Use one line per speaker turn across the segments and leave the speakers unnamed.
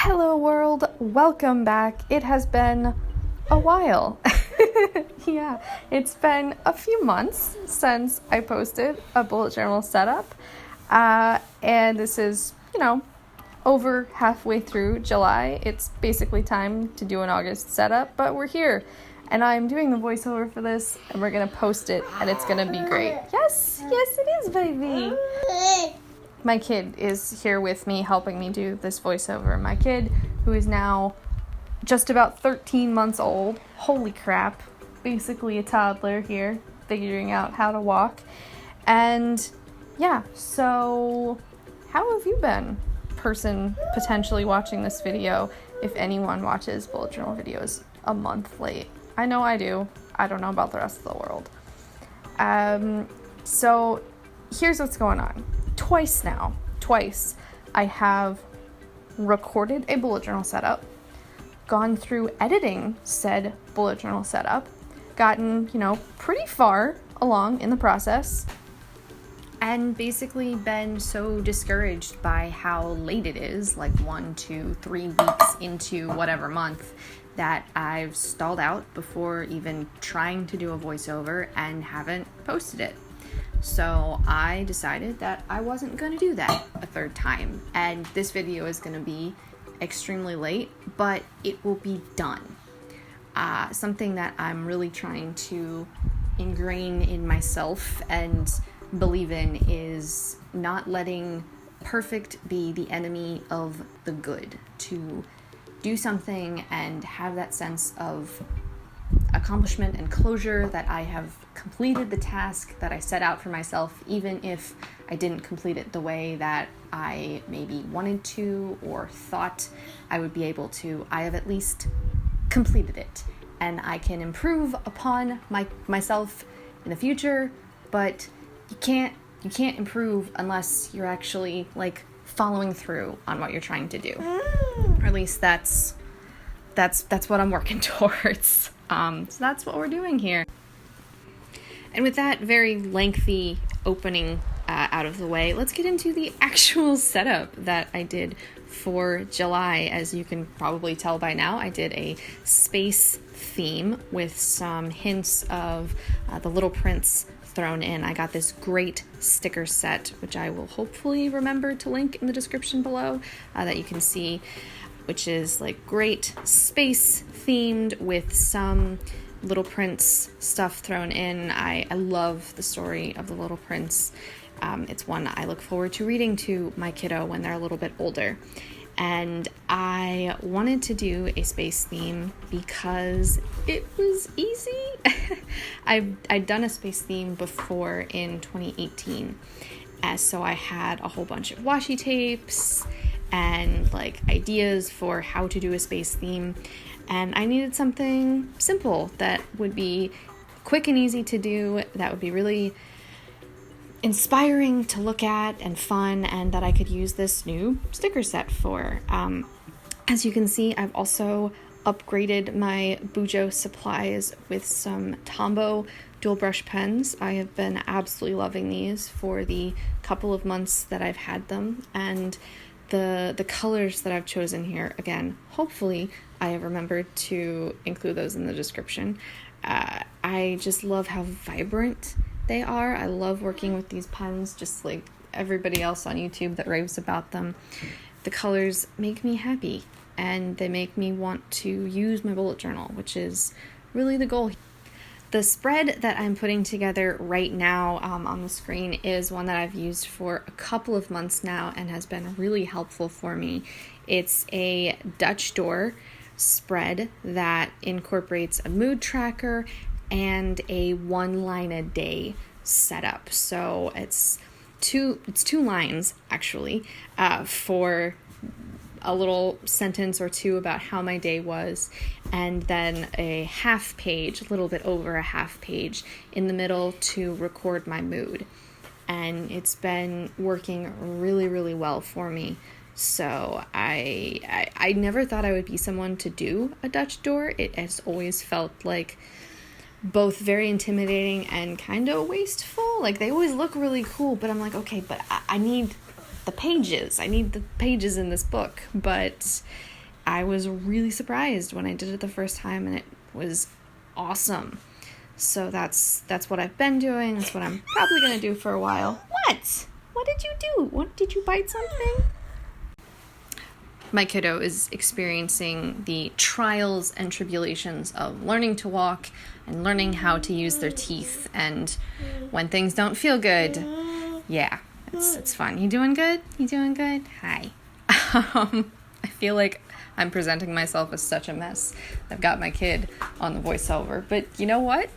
Hello world, welcome back. It has been a while. Yeah, it's been a few months since I posted a bullet journal setup. And this is, over halfway through July. It's basically time to do an August setup, but we're here. And I'm doing the voiceover for this, and we're going to post it, and it's going to be great. Yes, it is, baby. My kid is here with me, helping me do this voiceover. My kid, who is now just about 13 months old. Holy crap. Basically a toddler here, figuring out how to walk. And yeah, so how have you been, person potentially watching this video, if anyone watches bullet journal videos a month late? I know I do. I don't know about the rest of the world. So here's what's going on. Twice I have recorded a bullet journal setup, gone through editing said bullet journal setup, gotten, pretty far along in the process, and basically been so discouraged by how late it is, like 1, 2, 3 weeks into whatever month, that I've stalled out before even trying to do a voiceover and haven't posted it. So I decided that I wasn't going to do that a third time, and this video is going to be extremely late, but it will be done. Something that I'm really trying to ingrain in myself and believe in is not letting perfect be the enemy of the good. To do something and have that sense of accomplishment and closure that I have completed the task that I set out for myself, even if I didn't complete it the way that I maybe wanted to or thought I would be able to. I have at least completed it, and I can improve upon myself in the future, but you can't improve unless you're actually following through on what you're trying to do. Or at least that's what I'm working towards. So that's what we're doing here. And with that very lengthy opening out of the way, let's get into the actual setup that I did for July. As you can probably tell by now, I did a space theme with some hints of the Little Prince thrown in. I got this great sticker set, which I will hopefully remember to link in the description below, that you can see, which is great space themed with some Little Prince stuff thrown in. I love the story of the Little Prince. It's one I look forward to reading to my kiddo when they're a little bit older. And I wanted to do a space theme because it was easy. I'd done a space theme before in 2018. So I had a whole bunch of washi tapes and ideas for how to do a space theme, and I needed something simple that would be quick and easy to do, that would be really inspiring to look at and fun, and that I could use this new sticker set for. As you can see, I've also upgraded my BuJo supplies with some Tombow dual brush pens. I have been absolutely loving these for the couple of months that I've had them, and the colors that I've chosen here, again, hopefully I have remembered to include those in the description. I just love how vibrant they are. I love working with these pens, just like everybody else on YouTube that raves about them. The colors make me happy, and they make me want to use my bullet journal, which is really the goal. The spread that I'm putting together right now on the screen is one that I've used for a couple of months now and has been really helpful for me. It's a Dutch door spread that incorporates a mood tracker and a 1 line a day setup. So it's two lines actually, for a little sentence or two about how my day was, and then a half page, a little bit over a half page in the middle to record my mood. And it's been working really, really well for me. So I never thought I would be someone to do a Dutch door. It has always felt like both very intimidating and kind of wasteful. They always look really cool, but I'm like, okay, but I need the pages. I need the pages in this book. But I was really surprised when I did it the first time, and it was awesome. So that's what I've been doing. That's what I'm probably going to do for a while. What? What did you do? What, did you bite something? My kiddo is experiencing the trials and tribulations of learning to walk and learning how to use their teeth. And when things don't feel good, yeah, it's fun. You doing good? You doing good? Hi. I feel like I'm presenting myself as such a mess. I've got my kid on the voiceover, but you know what?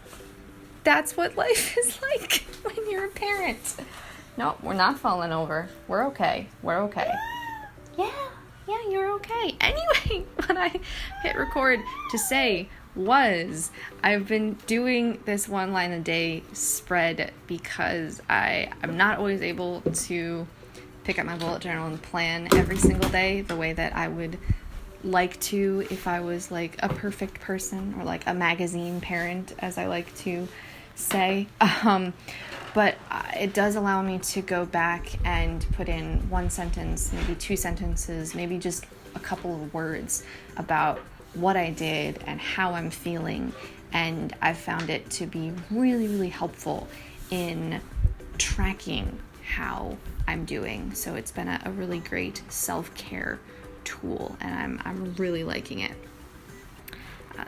That's what life is like when you're a parent. No, we're not falling over. We're okay. We're okay. Yeah, you're okay. Anyway, what I hit record to say was I've been doing this 1 line a day spread because I'm not always able to pick up my bullet journal and plan every single day the way that I would like to if I was like a perfect person, or like a magazine parent, as I like to say. But it does allow me to go back and put in 1 sentence, maybe 2 sentences, maybe just a couple of words about what I did and how I'm feeling. And I've found it to be really, really helpful in tracking how I'm doing. So it's been a really great self-care tool, and I'm really liking it.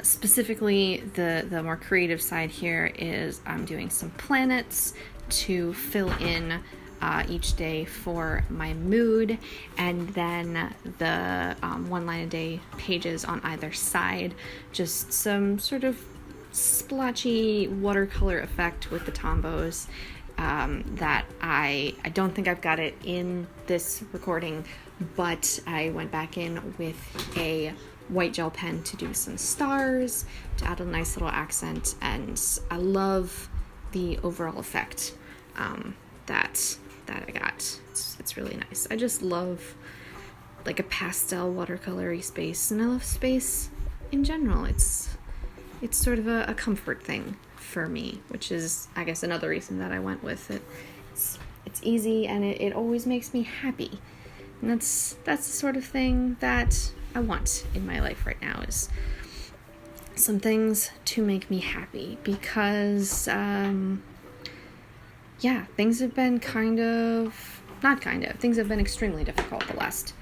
Specifically, the more creative side here is I'm doing some planets to fill in each day for my mood, and then the 1 line a day pages on either side, just some sort of splotchy watercolor effect with the Tombos that I don't think I've got it in this recording, but I went back in with a white gel pen to do some stars, to add a nice little accent, and I love the overall effect that I got. It's really nice. I just love like a pastel watercolory space, and I love space in general. It's sort of a comfort thing for me, which is, I guess, another reason that I went with it. It's easy, and it always makes me happy. And that's the sort of thing that I want in my life right now, is some things to make me happy, because things have been things have been extremely difficult the last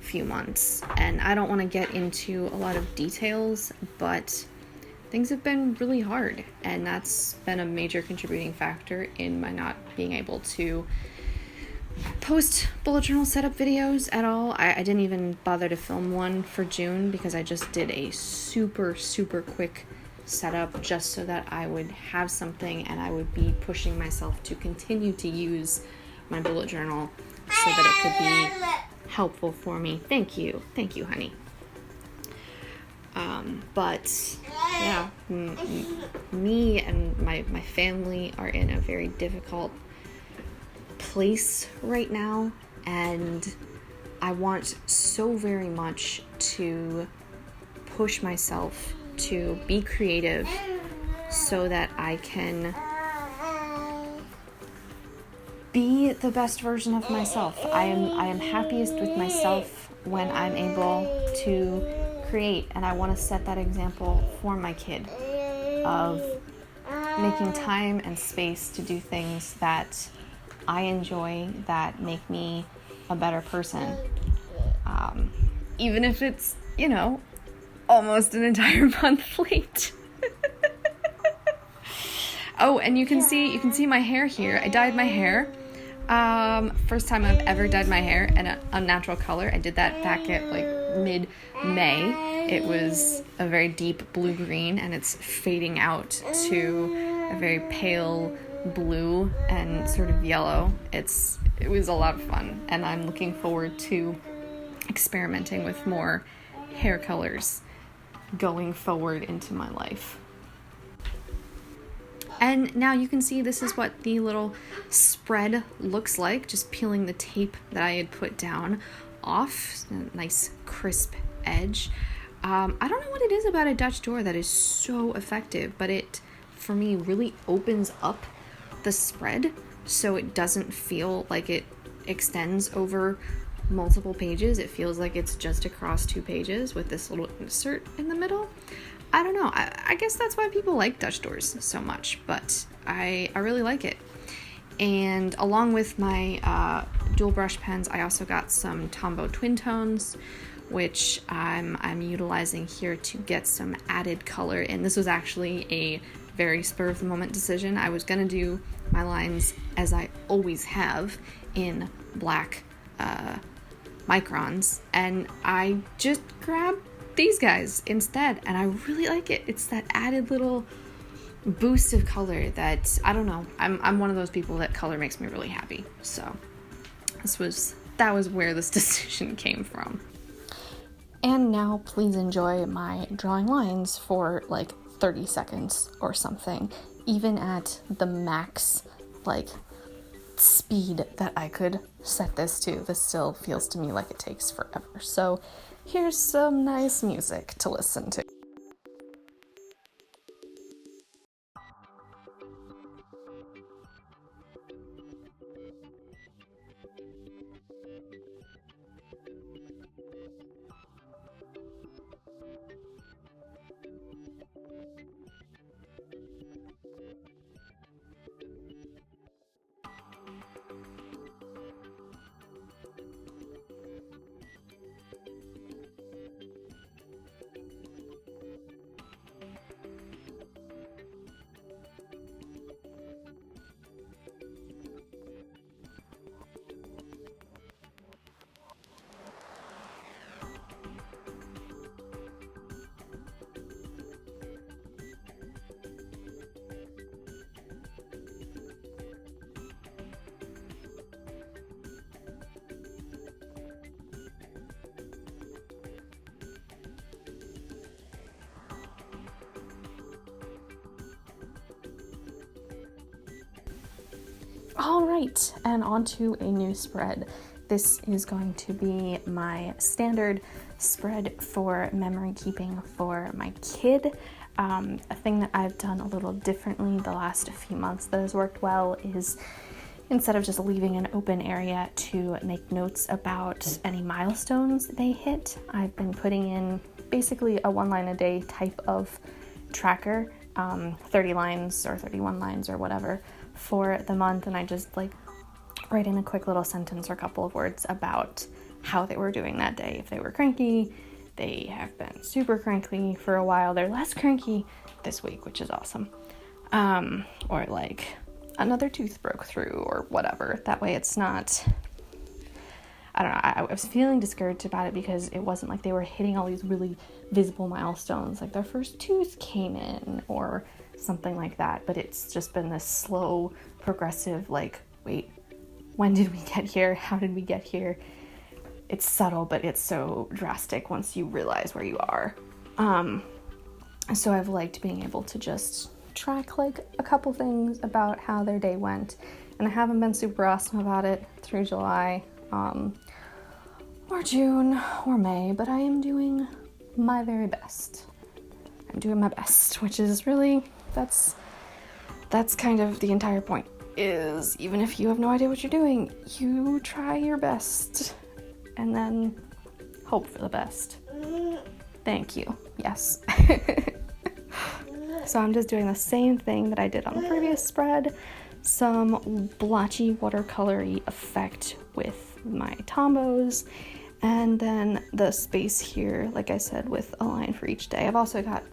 few months, and I don't want to get into a lot of details, but things have been really hard, and that's been a major contributing factor in my not being able to post bullet journal setup videos at all. I didn't even bother to film one for June because I just did a super, super quick setup just so that I would have something, and I would be pushing myself to continue to use my bullet journal so that it could be helpful for me. Thank you, honey. But yeah, me and my family are in a very difficult place right now, and I want so very much to push myself to be creative so that I can be the best version of myself. I am happiest with myself when I'm able to create, and I want to set that example for my kid of making time and space to do things that I enjoy, that make me a better person. Even if it's, almost an entire month late. Oh, and you can see my hair here. I dyed my hair. First time I've ever dyed my hair in an unnatural color. I did that back at like mid-May. It was a very deep blue-green, and it's fading out to a very pale blue and sort of yellow. It was a lot of fun, and I'm looking forward to experimenting with more hair colors going forward into my life. And now you can see this is what the little spread looks like, just peeling the tape that I had put down off, a nice crisp edge. I don't know what it is about a Dutch door that is so effective, but it, for me, really opens up the spread so it doesn't feel like it extends over multiple pages. It feels like it's just across 2 pages with this little insert in the middle. I don't know. I guess that's why people like Dutch doors so much, but I really like it. And along with my dual brush pens, I also got some Tombow twin tones, which I'm utilizing here to get some added color. And this was actually a very spur of the moment decision. I was gonna do my lines, as I always have, in black microns, and I just grabbed these guys instead, and I really like it. It's that added little boost of color that, I don't know, I'm one of those people that color makes me really happy. So that was where this decision came from. And now please enjoy my drawing lines for like 30 seconds or something. Even at the max like speed that I could set this to, this still feels to me like it takes forever. So here's some nice music to listen to. All right, and on to a new spread. This is going to be my standard spread for memory keeping for my kid. A thing that I've done a little differently the last few months that has worked well is, instead of just leaving an open area to make notes about any milestones they hit, I've been putting in basically a 1 line a day type of tracker, 30 lines or 31 lines or whatever for the month, and I just like write in a quick little sentence or a couple of words about how they were doing that day. If they were cranky, they have been super cranky for a while. They're less cranky this week, which is awesome. Or like another tooth broke through or whatever. That way it's not, I don't know, I was feeling discouraged about it because it wasn't like they were hitting all these really visible milestones, like their first tooth came in or something like that. But it's just been this slow, progressive, like, wait, when did we get here? How did we get here? It's subtle, but it's so drastic once you realize where you are. So I've liked being able to just track like a couple things about how their day went, and I haven't been super awesome about it through July, or June, or May, but I am doing my very best. I'm doing my best, which is really, that's kind of the entire point, is even if you have no idea what you're doing, you try your best and then hope for the best. Thank you. Yes. So I'm just doing the same thing that I did on the previous spread, some blotchy watercolory effect with my Tombows, and then the space here, like I said, with a line for each day. I've also got,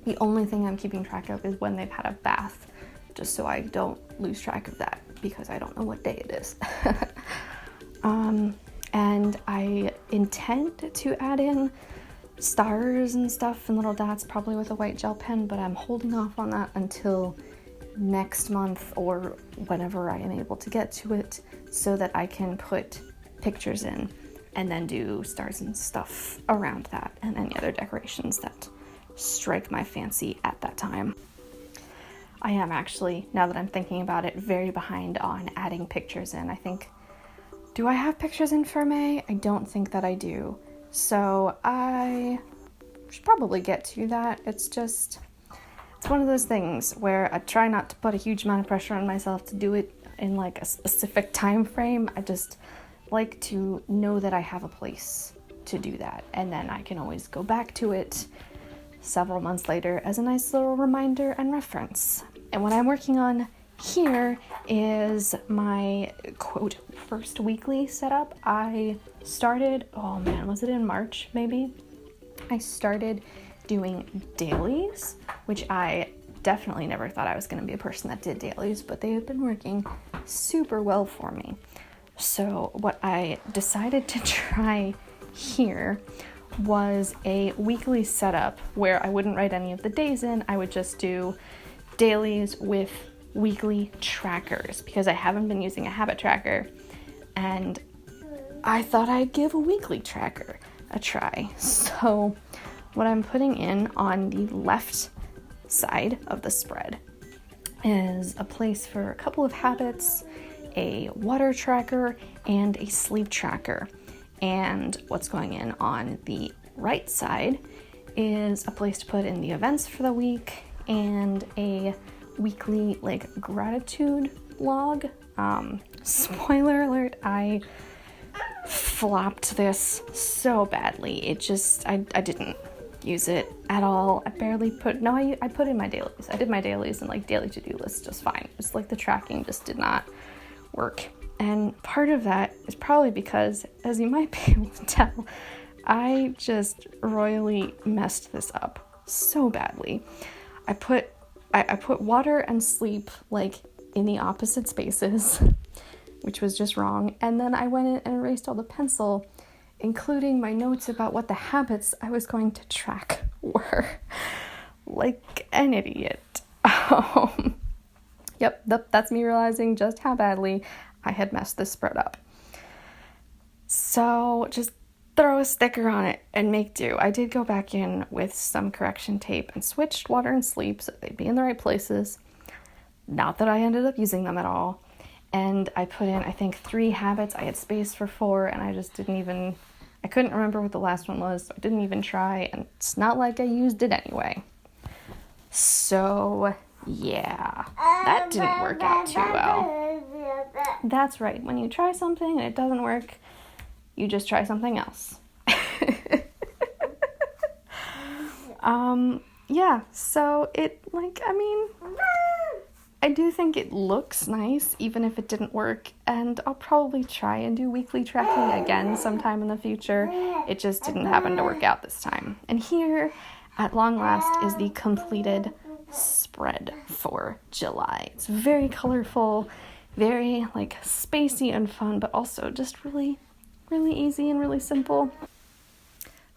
the only thing I'm keeping track of is when they've had a bath, just so I don't lose track of that because I don't know what day it is. And I intend to add in stars and stuff and little dots, probably with a white gel pen, but I'm holding off on that until next month or whenever I am able to get to it, so that I can put pictures in and then do stars and stuff around that and any other decorations that strike my fancy at that time. I am actually, now that I'm thinking about it, very behind on adding pictures in. I think, do I have pictures in for May? I don't think that I do. So I should probably get to that. It's one of those things where I try not to put a huge amount of pressure on myself to do it in like a specific time frame. I just like to know that I have a place to do that, and then I can always go back to it several months later as a nice little reminder and reference. And what I'm working on here is my quote first weekly setup. I started, oh man, was it in March maybe? I started doing dailies, which I definitely never thought I was going to be a person that did dailies, but they have been working super well for me. So what I decided to try here was a weekly setup where I wouldn't write any of the days in. I would just do dailies with weekly trackers because I haven't been using a habit tracker, and I thought I'd give a weekly tracker a try. So what I'm putting in on the left side of the spread is a place for a couple of habits, a water tracker, and a sleep tracker. And what's going in on the right side is a place to put in the events for the week and a weekly like gratitude log. Spoiler alert, I flopped this so badly. I didn't use it at all. I barely put, no, I put in my dailies. I did my dailies and like daily to-do lists just fine. It's like the tracking just did not work. And part of that is probably because, as you might be able to tell, I just royally messed this up so badly. I put water and sleep like in the opposite spaces, which was just wrong. And then I went in and erased all the pencil, including my notes about what the habits I was going to track were. Like an idiot. Yep, that's me realizing just how badly I had messed this spread up. So just throw a sticker on it and make do. I did go back in with some correction tape and switched water and sleep so they'd be in the right places. Not that I ended up using them at all. And I put in, I think, 3 habits. I had space for 4, and I couldn't remember what the last one was, so I didn't even try, and it's not like I used it anyway. So, yeah, that didn't work out too well. That's right, when you try something and it doesn't work, you just try something else. Yeah, so I do think it looks nice, even if it didn't work, and I'll probably try and do weekly tracking again sometime in the future. It just didn't happen to work out this time. And here, at long last, is the completed spread for July. It's very colorful, very spacey and fun, but also just really, really easy and really simple.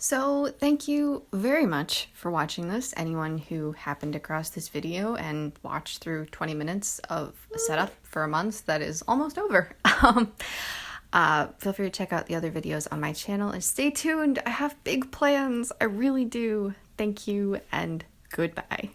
So thank you very much for watching this. Anyone who happened across this video and watched through 20 minutes of a setup for a month that is almost over. Feel free to check out the other videos on my channel and stay tuned. I have big plans. I really do. Thank you and goodbye.